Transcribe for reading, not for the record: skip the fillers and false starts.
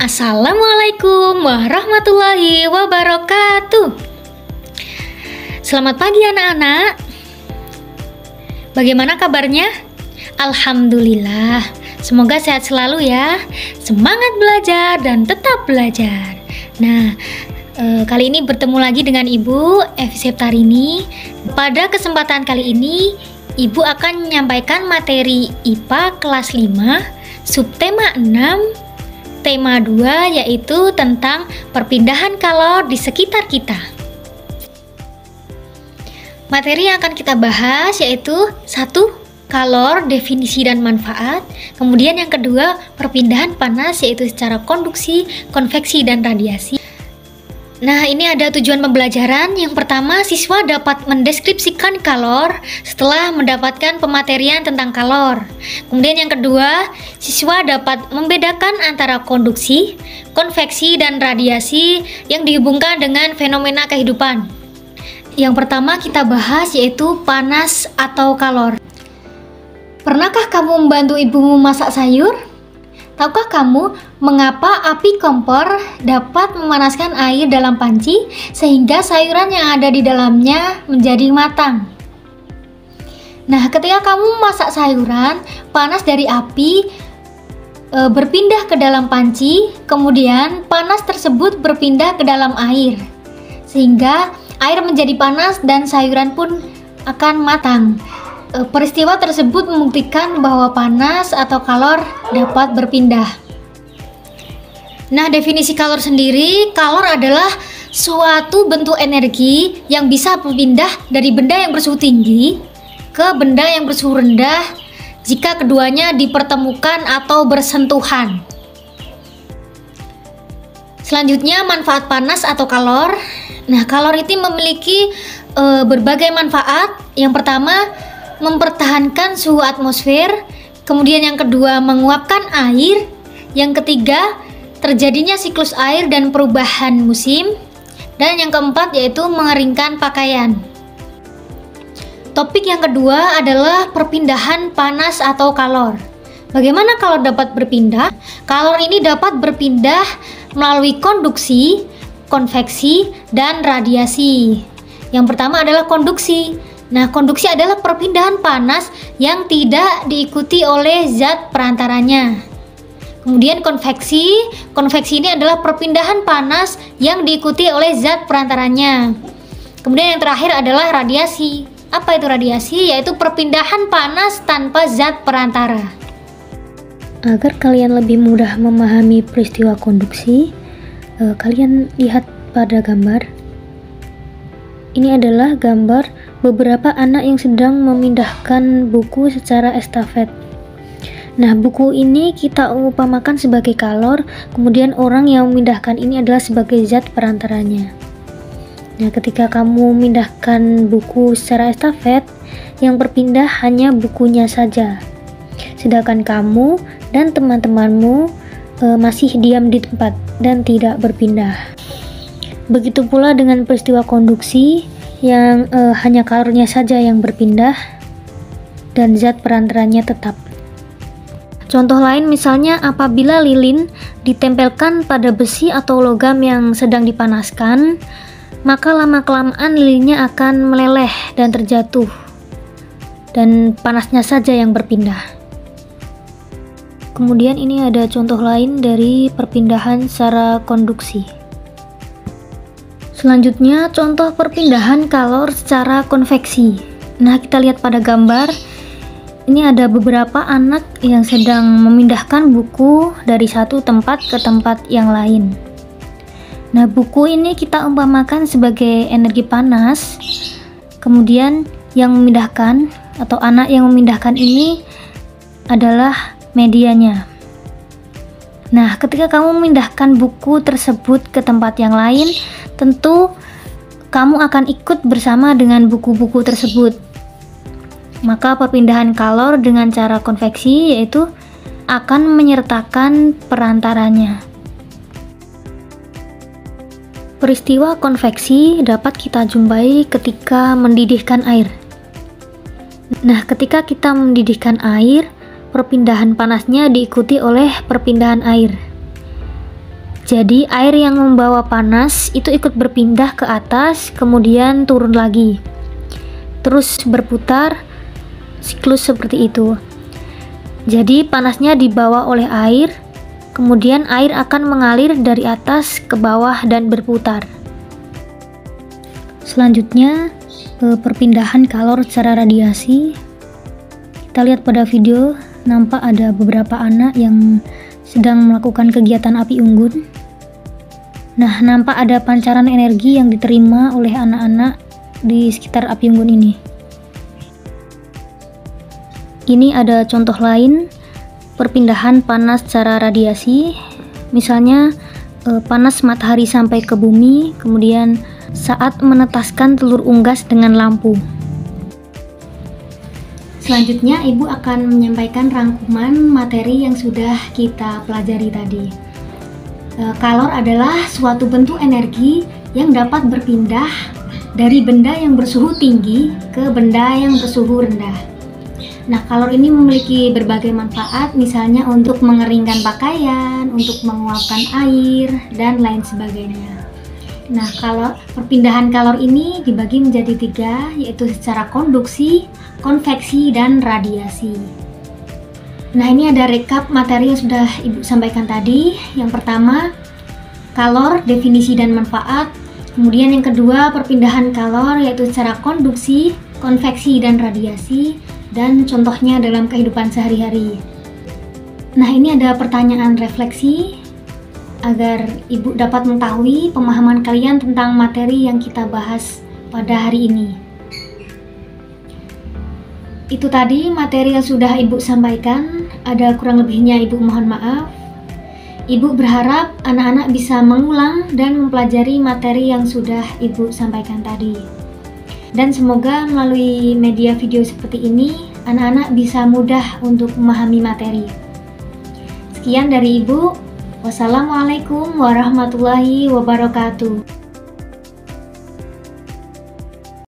Assalamualaikum warahmatullahi wabarakatuh. Selamat pagi anak-anak. Bagaimana kabarnya? Alhamdulillah. Semoga sehat selalu ya. Semangat belajar dan tetap belajar. Nah, kali ini bertemu lagi dengan Ibu Evi Septarini. Pada kesempatan kali ini, Ibu akan menyampaikan materi IPA kelas 5, subtema 6, tema 2, yaitu tentang perpindahan kalor di sekitar kita. Materi yang akan kita bahas yaitu 1. Kalor, definisi dan manfaat. Kemudian yang kedua, perpindahan panas yaitu secara konduksi, konveksi, dan radiasi. Nah, ini ada tujuan pembelajaran. Yang pertama, siswa dapat mendeskripsikan kalor setelah mendapatkan pematerian tentang kalor. Kemudian yang kedua, siswa dapat membedakan antara konduksi, konveksi, dan radiasi yang dihubungkan dengan fenomena kehidupan. Yang pertama kita bahas yaitu panas atau kalor. Pernahkah kamu membantu ibumu masak sayur? Tahukah kamu mengapa api kompor dapat memanaskan air dalam panci sehingga sayuran yang ada di dalamnya menjadi matang? Nah, ketika kamu masak sayuran, panas dari api berpindah ke dalam panci, kemudian panas tersebut berpindah ke dalam air, sehingga air menjadi panas dan sayuran pun akan matang. Peristiwa tersebut membuktikan bahwa panas atau kalor dapat berpindah. Nah, definisi kalor sendiri, kalor adalah suatu bentuk energi yang bisa berpindah dari benda yang bersuhu tinggi ke benda yang bersuhu rendah jika keduanya dipertemukan atau bersentuhan. Selanjutnya, manfaat panas atau kalor. Nah, kalor itu memiliki berbagai manfaat. Yang pertama, mempertahankan suhu atmosfer. Kemudian yang kedua, menguapkan air. Yang ketiga, terjadinya siklus air dan perubahan musim. Dan yang keempat yaitu mengeringkan pakaian. Topik yang kedua adalah perpindahan panas atau kalor. Bagaimana kalor dapat berpindah? Kalor ini dapat berpindah melalui konduksi, konveksi, dan radiasi. Yang pertama adalah konduksi. Nah, konduksi adalah perpindahan panas yang tidak diikuti oleh zat perantaranya. Kemudian konveksi ini adalah perpindahan panas yang diikuti oleh zat perantaranya. Kemudian yang terakhir adalah radiasi. Apa itu radiasi? Yaitu perpindahan panas tanpa zat perantara. Agar kalian lebih mudah memahami peristiwa konduksi, kalian lihat pada gambar. Ini adalah gambar beberapa anak yang sedang memindahkan buku secara estafet. Nah, buku ini kita upamakan sebagai kalor, kemudian orang yang memindahkan ini adalah sebagai zat perantaranya. Nah, ketika kamu memindahkan buku secara estafet, yang berpindah hanya bukunya saja. Sedangkan kamu dan teman-temanmu masih diam di tempat dan tidak berpindah. Begitu pula dengan peristiwa konduksi yang hanya kalornya saja yang berpindah dan zat perantaranya tetap. Contoh lain misalnya apabila lilin ditempelkan pada besi atau logam yang sedang dipanaskan, maka lama-kelamaan lilinnya akan meleleh dan terjatuh dan panasnya saja yang berpindah. Kemudian ini ada contoh lain dari perpindahan secara konduksi. Selanjutnya, contoh perpindahan kalor secara konveksi. Nah, kita lihat pada gambar. Ini ada beberapa anak yang sedang memindahkan buku dari satu tempat ke tempat yang lain. Nah, buku ini kita umpamakan sebagai energi panas. Kemudian yang memindahkan atau anak yang memindahkan ini adalah medianya. Nah, ketika kamu memindahkan buku tersebut ke tempat yang lain, tentu kamu akan ikut bersama dengan buku-buku tersebut. Maka perpindahan kalor dengan cara konveksi yaitu akan menyertakan perantaranya. Peristiwa konveksi dapat kita jumpai ketika mendidihkan air. Nah, ketika kita mendidihkan air, perpindahan panasnya diikuti oleh perpindahan air. Jadi air yang membawa panas itu ikut berpindah ke atas, kemudian turun lagi. Terus berputar, siklus seperti itu. Jadi panasnya dibawa oleh air, kemudian air akan mengalir dari atas ke bawah dan berputar. Selanjutnya, perpindahan kalor secara radiasi. Kita lihat pada video, nampak ada beberapa anak yang sedang melakukan kegiatan api unggun. Nah, nampak ada pancaran energi yang diterima oleh anak-anak di sekitar api unggun ini. Ini ada contoh lain perpindahan panas secara radiasi. Misalnya panas matahari sampai ke bumi, kemudian saat menetaskan telur unggas dengan lampu. Selanjutnya, Ibu akan menyampaikan rangkuman materi yang sudah kita pelajari tadi. Kalor adalah suatu bentuk energi yang dapat berpindah dari benda yang bersuhu tinggi ke benda yang bersuhu rendah. Nah, kalor ini memiliki berbagai manfaat, misalnya untuk mengeringkan pakaian, untuk menguapkan air, dan lain sebagainya. Nah, kalau perpindahan kalor ini dibagi menjadi 3, yaitu secara konduksi, konveksi, dan radiasi. Nah, ini ada rekap materi yang sudah Ibu sampaikan tadi. Yang pertama, kalor, definisi dan manfaat. Kemudian yang kedua, perpindahan kalor yaitu secara konduksi, konveksi, dan radiasi, dan contohnya dalam kehidupan sehari-hari. Nah, ini ada pertanyaan refleksi agar Ibu dapat mengetahui pemahaman kalian tentang materi yang kita bahas pada hari ini. Itu tadi materi yang sudah Ibu sampaikan, ada kurang lebihnya Ibu mohon maaf. Ibu berharap anak-anak bisa mengulang dan mempelajari materi yang sudah Ibu sampaikan tadi. Dan semoga melalui media video seperti ini, anak-anak bisa mudah untuk memahami materi. Sekian dari Ibu. Wassalamualaikum warahmatullahi wabarakatuh.